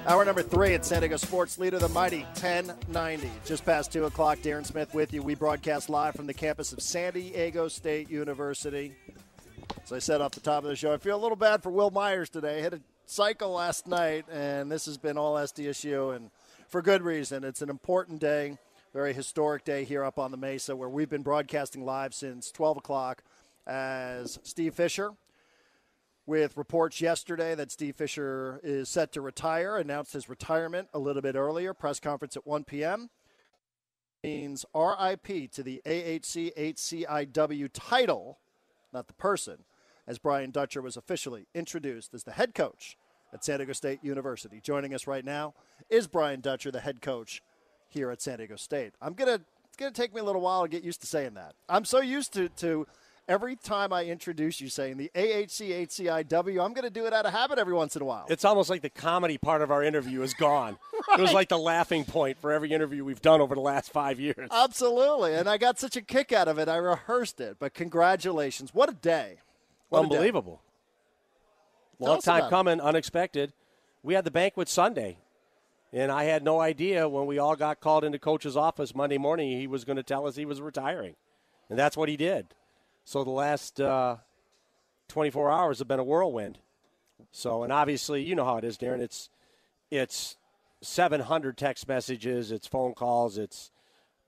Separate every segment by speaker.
Speaker 1: Hour number 3 at San Diego Sports Leader, the mighty 1090. Just past 2 o'clock, Darren Smith with you. We broadcast live from the campus of San Diego State University. As I said off the top of the show, I feel a little bad for Will Myers today. Hit a cycle last night, and this has been all Sdsu, and for good reason. It's an important day, very historic day here up on the Mesa, where we've been broadcasting live since 12 o'clock as Steve Fisher, with reports yesterday that Steve Fisher is set to retire, announced his retirement a little bit earlier, press conference at 1 p.m. Means RIP to the AHC HCIW title, not the person, as Brian Dutcher was officially introduced as the head coach at San Diego State University. Joining us right now is Brian Dutcher, the head coach here at San Diego State. It's gonna take me a little while to get used to saying that. I'm so used to every time I introduce you saying the AHC HCIW, I'm going to do it out of habit every once in a while.
Speaker 2: It's almost like the comedy part of our interview is gone.
Speaker 1: Right.
Speaker 2: It was like the laughing point for every interview we've done over the last 5 years.
Speaker 1: Absolutely, and I got such a kick out of it. I rehearsed it, but congratulations. What a day.
Speaker 2: Unbelievable. Long time coming, unexpected. We had the banquet Sunday, and I had no idea when we all got called into Coach's office Monday morning he was going to tell us he was retiring, and that's what he did. So the last 24 hours have been a whirlwind. So, and obviously, you know how it is, Darren. It's 700 text messages, it's phone calls, it's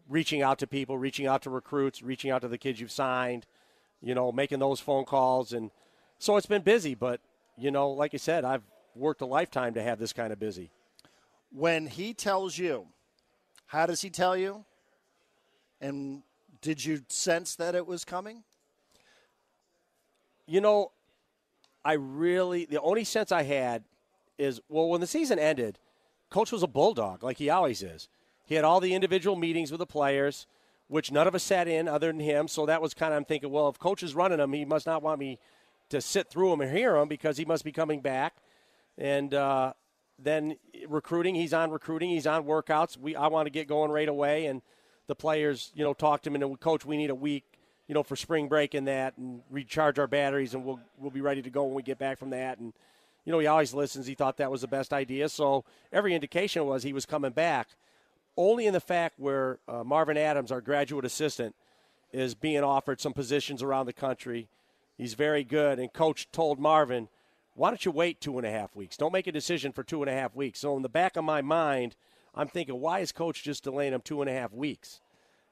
Speaker 2: reaching out to people, reaching out to recruits, reaching out to the kids you've signed, making those phone calls. And so it's been busy, but, like I said, I've worked a lifetime to have this kind of busy.
Speaker 1: When he tells you, how does he tell you? And did you sense that it was coming?
Speaker 2: The only sense I had is, when the season ended, Coach was a bulldog, like he always is. He had all the individual meetings with the players, which none of us sat in other than him. So that was kind of, I'm thinking, well, if Coach is running them, he must not want me to sit through them and hear them because he must be coming back. And then recruiting, he's on workouts. I want to get going right away. And the players, talk to him and Coach, we need a week, for spring break and that, and recharge our batteries, and we'll be ready to go when we get back from that. And, he always listens. He thought that was the best idea. So every indication was he was coming back, only in the fact where Marvin Adams, our graduate assistant, is being offered some positions around the country. He's very good. And Coach told Marvin, why don't you wait 2.5 weeks? Don't make a decision for 2.5 weeks. So in the back of my mind, I'm thinking, why is Coach just delaying him 2.5 weeks?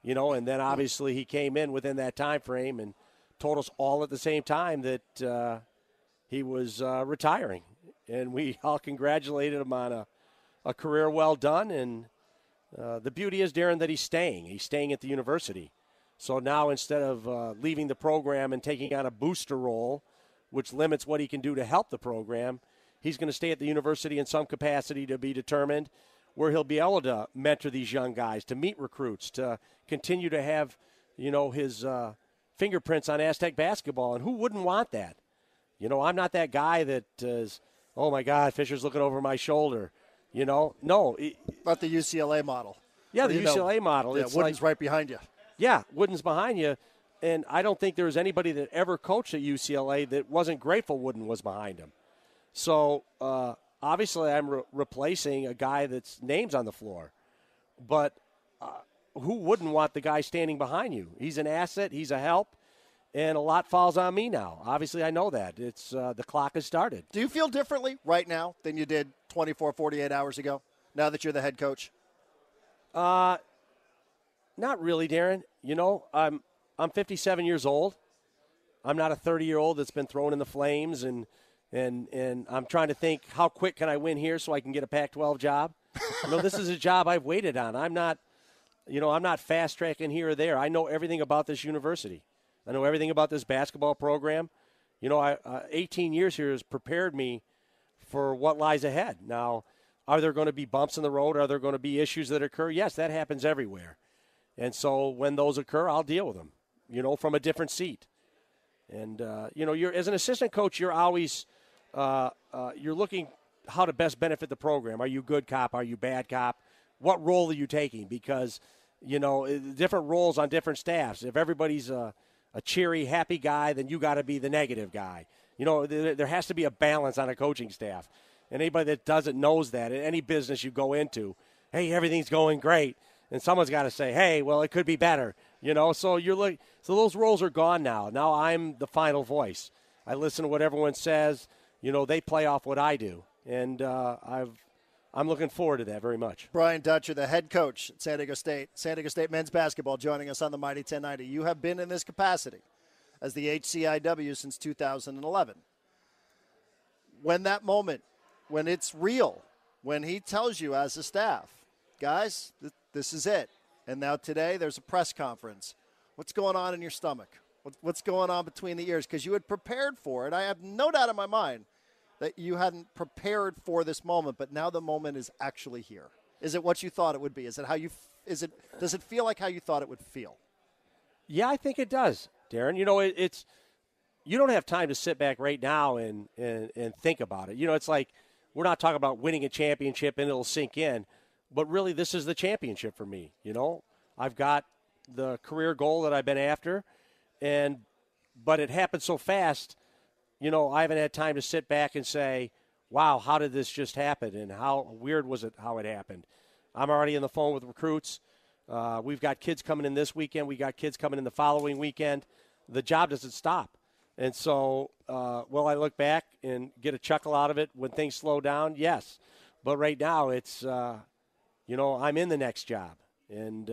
Speaker 2: And then obviously he came in within that time frame and told us all at the same time that he was retiring. And we all congratulated him on a career well done. And the beauty is, Darren, that he's staying. He's staying at the university. So now instead of leaving the program and taking on a booster role, which limits what he can do to help the program, he's going to stay at the university in some capacity to be determined, where he'll be able to mentor these young guys, to meet recruits, to continue to have, his fingerprints on Aztec basketball. And who wouldn't want that? I'm not that guy that is, oh, my God, Fisher's looking over my shoulder. No.
Speaker 1: About the UCLA model.
Speaker 2: Yeah, the UCLA model.
Speaker 1: Yeah, Wooden's right behind you.
Speaker 2: Yeah, Wooden's behind you. And I don't think there was anybody that ever coached at UCLA that wasn't grateful Wooden was behind him. So, obviously, I'm replacing a guy that's names on the floor. But who wouldn't want the guy standing behind you? He's an asset. He's a help. And a lot falls on me now. Obviously, I know that. It's the clock has started.
Speaker 1: Do you feel differently right now than you did 24, 48 hours ago, now that you're the head coach?
Speaker 2: Not really, Darren. I'm 57 years old. I'm not a 30-year-old that's been thrown in the flames, and I'm trying to think, how quick can I win here so I can get a Pac-12 job? This is a job I've waited on. I'm not fast-tracking here or there. I know everything about this university. I know everything about this basketball program. 18 years here has prepared me for what lies ahead. Now, are there going to be bumps in the road? Are there going to be issues that occur? Yes, that happens everywhere. And so when those occur, I'll deal with them, from a different seat. And, you're as an assistant coach, you're always you're looking how to best benefit the program. Are you good cop? Are you bad cop? What role are you taking? Because, different roles on different staffs. If everybody's a cheery, happy guy, then you got to be the negative guy. There has to be a balance on a coaching staff. And anybody that doesn't knows that. In any business you go into, hey, everything's going great. And someone's got to say, hey, well, it could be better. So so those roles are gone now. Now I'm the final voice. I listen to what everyone says. They play off what I do. And I'm looking forward to that very much.
Speaker 1: Brian Dutcher, the head coach at San Diego State men's basketball, joining us on the Mighty 1090. You have been in this capacity as the HCIW since 2011. When that moment, when it's real, when he tells you as a staff, guys, this is it. And now today there's a press conference. What's going on in your stomach? What's going on between the ears? Because you had prepared for it. I have no doubt in my mind that you hadn't prepared for this moment, but now the moment is actually here. Is it what you thought it would be? Is it how you? Does it feel like how you thought it would feel?
Speaker 2: Yeah, I think it does, Darren. It's you don't have time to sit back right now and think about it. It's like we're not talking about winning a championship and it'll sink in, but really this is the championship for me. I've got the career goal that I've been after, but it happened so fast. I haven't had time to sit back and say, wow, how did this just happen? And how weird was it how it happened? I'm already on the phone with recruits. We've got kids coming in this weekend. We got kids coming in the following weekend. The job doesn't stop. And so, will I look back and get a chuckle out of it when things slow down? Yes. But right now it's, I'm in the next job. And,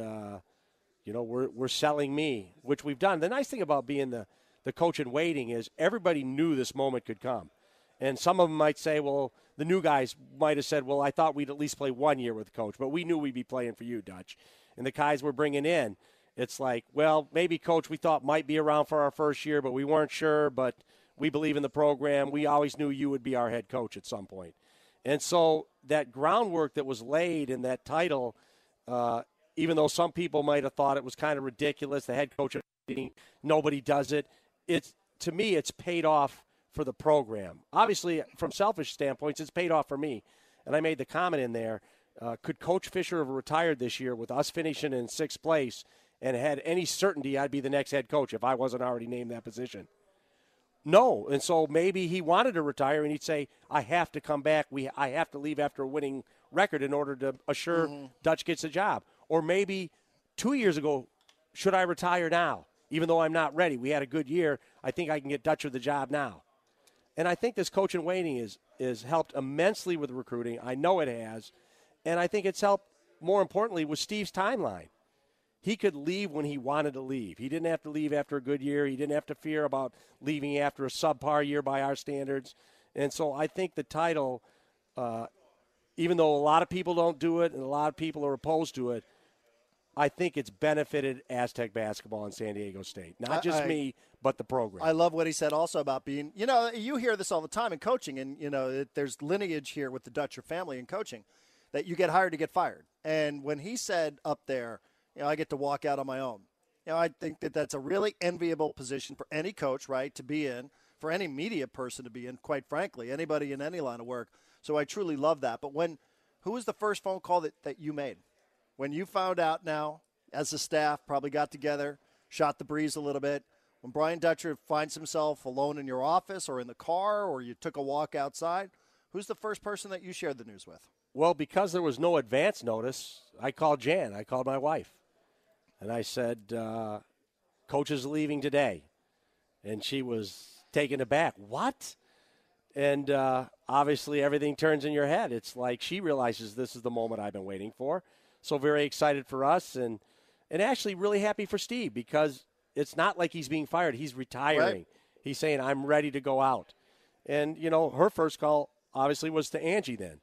Speaker 2: we're selling me, which we've done. The nice thing about being the coach in waiting is everybody knew this moment could come. And some of them might say, well, the new guys might have said, well, I thought we'd at least play 1 year with the coach, but we knew we'd be playing for you, Dutch. And the guys we're bringing in, it's like, well, maybe coach we thought might be around for our first year, but we weren't sure, but we believe in the program. We always knew you would be our head coach at some point. And so that groundwork that was laid in that title, even though some people might have thought it was kind of ridiculous, the head coach, nobody does it. To me, it's paid off for the program. Obviously, from selfish standpoints, it's paid off for me. And I made the comment in there, could Coach Fisher have retired this year with us finishing in sixth place and had any certainty I'd be the next head coach if I wasn't already named that position? No. And so maybe he wanted to retire and he'd say, I have to come back. I have to leave after a winning record in order to assure Dutch gets a job. Or maybe 2 years ago, should I retire now? Even though I'm not ready. We had a good year. I think I can get Dutcher the job now. And I think this coach in waiting is helped immensely with recruiting. I know it has. And I think it's helped, more importantly, with Steve's timeline. He could leave when he wanted to leave. He didn't have to leave after a good year. He didn't have to fear about leaving after a subpar year by our standards. And so I think the title, even though a lot of people don't do it and a lot of people are opposed to it, I think it's benefited Aztec basketball in San Diego State. Not just me, but the program.
Speaker 1: I love what he said also about being, you hear this all the time in coaching, and, there's lineage here with the Dutcher family in coaching, that you get hired to get fired. And when he said up there, I get to walk out on my own, I think that that's a really enviable position for any coach, right, to be in, for any media person to be in, quite frankly, anybody in any line of work. So I truly love that. But who was the first phone call that you made? When you found out now, as a staff, probably got together, shot the breeze a little bit, when Brian Dutcher finds himself alone in your office or in the car or you took a walk outside, who's the first person that you shared the news with?
Speaker 2: Well, because there was no advance notice, I called Jan. I called my wife. And I said, Coach is leaving today. And she was taken aback. What? And obviously everything turns in your head. It's like she realizes this is the moment I've been waiting for. So very excited for us and actually really happy for Steve because it's not like he's being fired. He's retiring. Right. He's saying, I'm ready to go out. And, her first call obviously was to Angie then,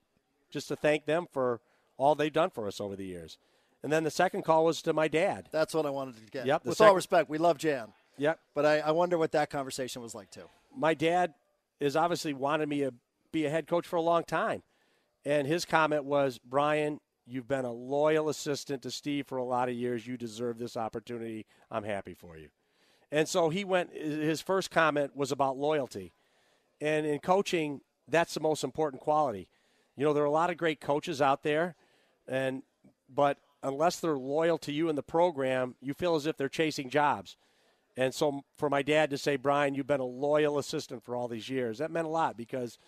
Speaker 2: just to thank them for all they've done for us over the years. And then the second call was to my dad.
Speaker 1: That's what I wanted to get.
Speaker 2: Yep,
Speaker 1: With all respect, we love Jan.
Speaker 2: Yep.
Speaker 1: But I wonder what that conversation was like, too.
Speaker 2: My dad has obviously wanted me to be a head coach for a long time. And his comment was, Brian, you've been a loyal assistant to Steve for a lot of years. You deserve this opportunity. I'm happy for you. And so his first comment was about loyalty. And in coaching, that's the most important quality. There are a lot of great coaches out there, but unless they're loyal to you in the program, you feel as if they're chasing jobs. And so for my dad to say, Brian, you've been a loyal assistant for all these years, that meant a lot because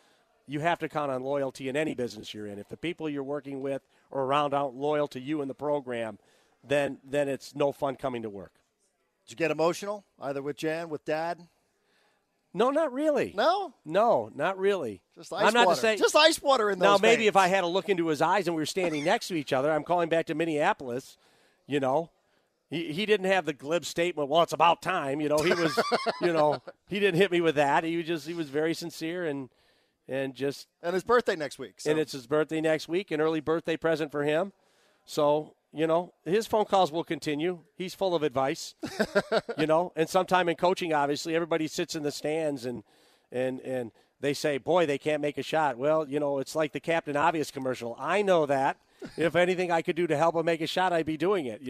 Speaker 2: you have to count on loyalty in any business you're in. If the people you're working with or around aren't loyal to you and the program, then it's no fun coming to work.
Speaker 1: Did you get emotional, either with Jan, with Dad?
Speaker 2: No, not really.
Speaker 1: No?
Speaker 2: No, not really.
Speaker 1: Just ice water. Just ice water in those
Speaker 2: Now, maybe
Speaker 1: veins.
Speaker 2: if I had to look into his eyes and we were standing next to each other, I'm calling back to Minneapolis, you know. He didn't have the glib statement, well, it's about time. You know, he was, he didn't hit me with that. He was very sincere and just.
Speaker 1: And his birthday next week. So.
Speaker 2: And it's his birthday next week, an early birthday present for him. So, his phone calls will continue. He's full of advice, and sometime in coaching, obviously, everybody sits in the stands and they say, boy, they can't make a shot. Well, it's like the Captain Obvious commercial. I know that. If anything I could do to help him make a shot, I'd be doing it,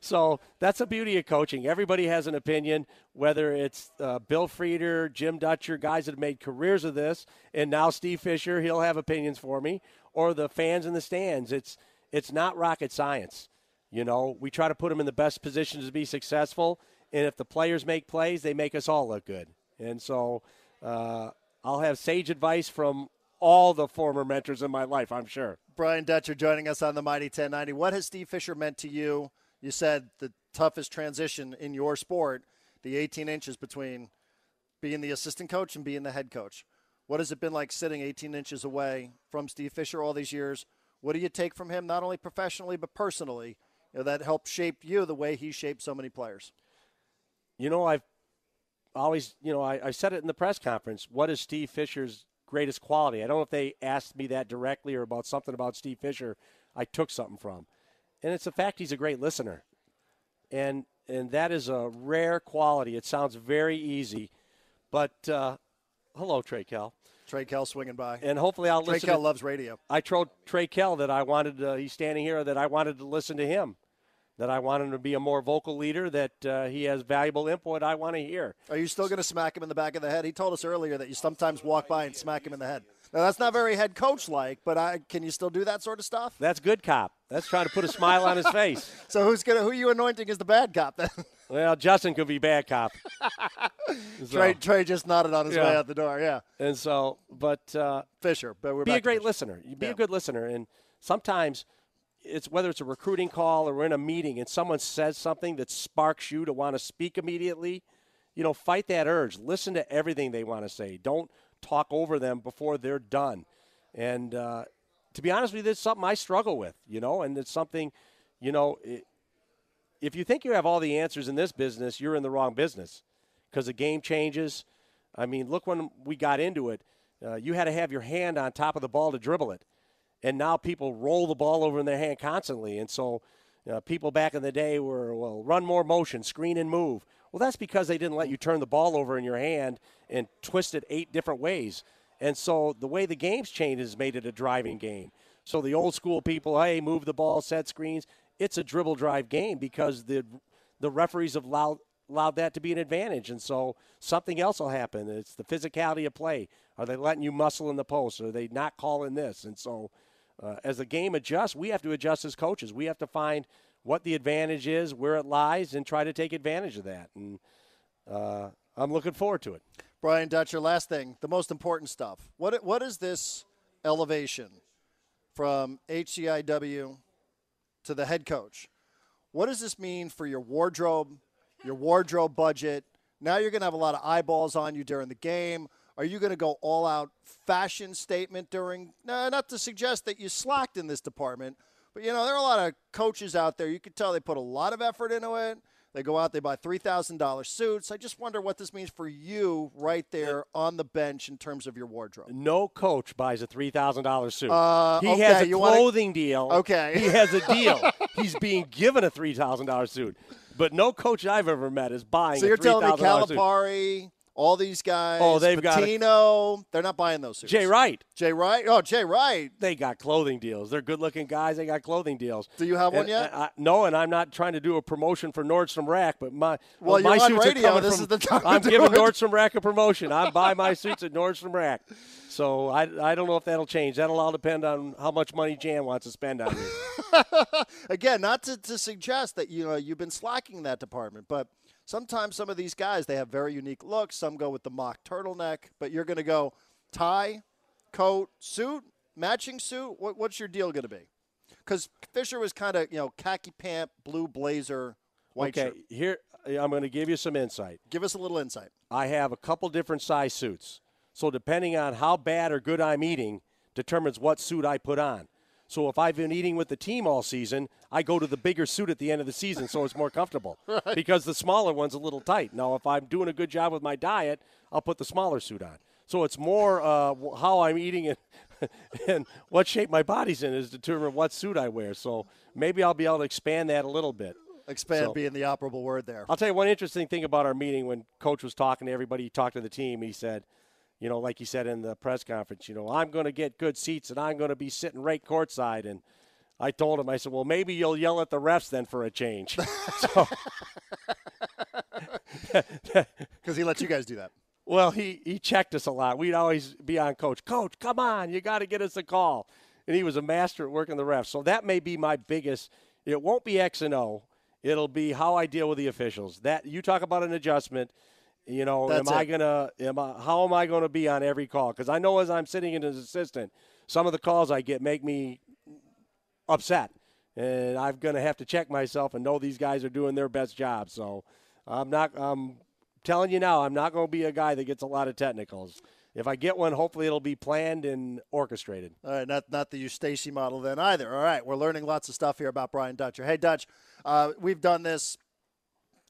Speaker 2: So that's the beauty of coaching. Everybody has an opinion, whether it's Bill Frieder, Jim Dutcher, guys that have made careers of this, and now Steve Fisher, he'll have opinions for me, or the fans in the stands. It's not rocket science. We try to put them in the best positions to be successful, and if the players make plays, they make us all look good. And so I'll have sage advice from all the former mentors in my life, I'm sure.
Speaker 1: Brian Dutcher joining us on the Mighty 1090. What has Steve Fisher meant to you? You said the toughest transition in your sport, the 18 inches between being the assistant coach and being the head coach. What has it been like sitting 18 inches away from Steve Fisher all these years? What do you take from him, not only professionally but personally, that helped shape you the way he shaped so many players?
Speaker 2: I've always, I said it in the press conference. What is Steve Fisher's greatest quality? I don't know if they asked me that directly or about something about Steve Fisher I took something from. And it's the fact he's a great listener. And that is a rare quality. It sounds very easy. But hello, Trey Kell.
Speaker 1: Trey Kell swinging by.
Speaker 2: And hopefully I'll listen.
Speaker 1: Trey Kell loves radio.
Speaker 2: I told Trey Kell that I wanted he's standing here, that I wanted to listen to him, that I want him to be a more vocal leader, that he has valuable input I want to hear.
Speaker 1: Are you still going to smack him in the back of the head? He told us earlier that you sometimes walk by and smack him in the head. Now, that's not very head coach-like, but can you still do that sort of stuff?
Speaker 2: That's good cop. That's trying to put a smile on his face.
Speaker 1: So who are you anointing as the bad cop then?
Speaker 2: Well, Justin could be bad cop.
Speaker 1: Trey just nodded on his way out the door, yeah.
Speaker 2: And so, but
Speaker 1: Fisher, but we're
Speaker 2: be
Speaker 1: back
Speaker 2: a great
Speaker 1: to
Speaker 2: listener. You be a good listener, and sometimes it's whether it's a recruiting call or we're in a meeting and someone says something that sparks you to want to speak immediately. Fight that urge. Listen to everything they want to say. Don't talk over them before they're done. And to be honest with you, it's something I struggle with, and it's something, if you think you have all the answers in this business, you're in the wrong business because the game changes. I mean, look, when we got into it, you had to have your hand on top of the ball to dribble it. And now people roll the ball over in their hand constantly. And so people back in the day were, run more motion, screen and move. Well, that's because they didn't let you turn the ball over in your hand and twist it 8 different ways. And so the way the game's changed has made it a driving game. So the old school people, hey, move the ball, set screens. It's a dribble drive game because the referees have allowed that to be an advantage. And so something else will happen. It's the physicality of play. Are they letting you muscle in the post? Are they not calling this? And so as the game adjusts, we have to adjust as coaches. We have to find what the advantage is, where it lies, and try to take advantage of that. And I'm looking forward to it.
Speaker 1: Brian Dutcher, last thing, the most important stuff. What is this elevation from HCIW to the head coach? What does this mean for your wardrobe budget? Now you're going to have a lot of eyeballs on you during the game. Are you going to go all-out fashion statement during – no, not to suggest that you slacked in this department, but, there are a lot of coaches out there. You can tell they put a lot of effort into it. They go out, they buy $3,000 suits. I just wonder what this means for you right there on the bench in terms of your wardrobe.
Speaker 2: No coach buys a $3,000 suit. He has a clothing deal.
Speaker 1: Okay.
Speaker 2: He has a deal. He's being given a $3,000 suit. But no coach I've ever met is buying a $3,000 suit.
Speaker 1: So you're telling me Calipari, all these guys,
Speaker 2: they've
Speaker 1: Patino, they're not buying those suits.
Speaker 2: Jay Wright.
Speaker 1: Oh, Jay Wright.
Speaker 2: They got clothing deals. They're good-looking guys. They got clothing deals.
Speaker 1: Do you have one yet?
Speaker 2: No, and I'm not trying to do a promotion for Nordstrom Rack, but my
Speaker 1: you're
Speaker 2: suits
Speaker 1: on radio.
Speaker 2: are coming
Speaker 1: this
Speaker 2: from.
Speaker 1: Is the time
Speaker 2: I'm
Speaker 1: to
Speaker 2: giving
Speaker 1: do it.
Speaker 2: Nordstrom Rack a promotion. I buy my suits at Nordstrom Rack. So I don't know if that'll change. That'll all depend on how much money Jan wants to spend on me.
Speaker 1: Again, not to suggest that you've been slacking in that department, but sometimes some of these guys, they have very unique looks. Some go with the mock turtleneck, but you're going to go tie, coat, suit, matching suit? What's your deal going to be? Because Fisher was kind of, khaki pant, blue blazer, white shirt.
Speaker 2: Okay, here I'm going to give you some insight.
Speaker 1: Give us a little insight.
Speaker 2: I have a couple different size suits. So depending on how bad or good I'm eating determines what suit I put on. So if I've been eating with the team all season, I go to the bigger suit at the end of the season so it's more comfortable. Right. Because the smaller one's a little tight. Now, if I'm doing a good job with my diet, I'll put the smaller suit on. So it's more how I'm eating it and what shape my body's in is determine what suit I wear. So maybe I'll be able to expand that a little bit.
Speaker 1: Expand being the operable word there.
Speaker 2: I'll tell you one interesting thing about our meeting when Coach was talking to everybody, he talked to the team, he said, like he said in the press conference, I'm going to get good seats and I'm going to be sitting right courtside. And I told him, I said, well, maybe you'll yell at the refs then for a change.
Speaker 1: Because he lets you guys do that.
Speaker 2: Well, he checked us a lot. We'd always be on Coach. Coach, come on, you got to get us a call. And he was a master at working the refs. So that may be my biggest. It won't be X and O. It'll be how I deal with the officials. That you talk about an adjustment. How am I gonna be on every call? Because I know as I'm sitting in as assistant, some of the calls I get make me upset, and I'm gonna have to check myself and know these guys are doing their best job. So I'm telling you now, I'm not gonna be a guy that gets a lot of technicals. If I get one, hopefully it'll be planned and orchestrated.
Speaker 1: All right, not the Sdsu model then either. All right, we're learning lots of stuff here about Brian Dutcher. Hey, Dutch, we've done this.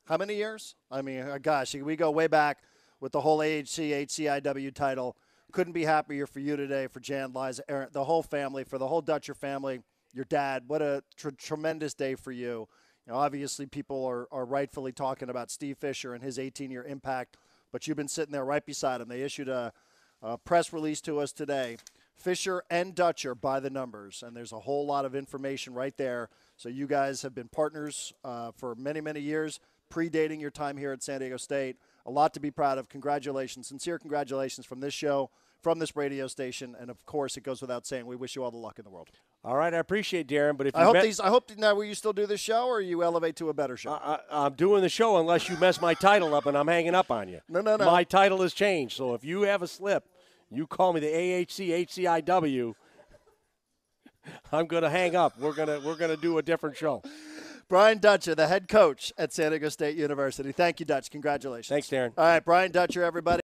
Speaker 1: How many years? I mean, gosh, we go way back with the whole AHC, HCIW title. Couldn't be happier for you today, for Jan, Liza, Aaron, the whole family, for the whole Dutcher family, your dad. What a tremendous day for you. Obviously, people are rightfully talking about Steve Fisher and his 18-year impact, but you've been sitting there right beside him. They issued a press release to us today. Fisher and Dutcher by the numbers, and there's a whole lot of information right there. So you guys have been partners for many, many years, predating your time here at San Diego State. A lot to be proud of. Congratulations, sincere congratulations from this show, from this radio station, and of course, it goes without saying, we wish you all the luck in the world.
Speaker 2: All right, I appreciate Darren, but if
Speaker 1: I hope now will you still do this show, or you elevate to a better show?
Speaker 2: I'm doing the show unless you mess my title up and I'm hanging up on you.
Speaker 1: No.
Speaker 2: My title has changed, so if you have a slip, you call me the AHC, HCIW. I'm going to hang up. We're gonna do a different show.
Speaker 1: Brian Dutcher, the head coach at San Diego State University. Thank you, Dutch. Congratulations.
Speaker 2: Thanks, Darren.
Speaker 1: All right, Brian Dutcher, everybody.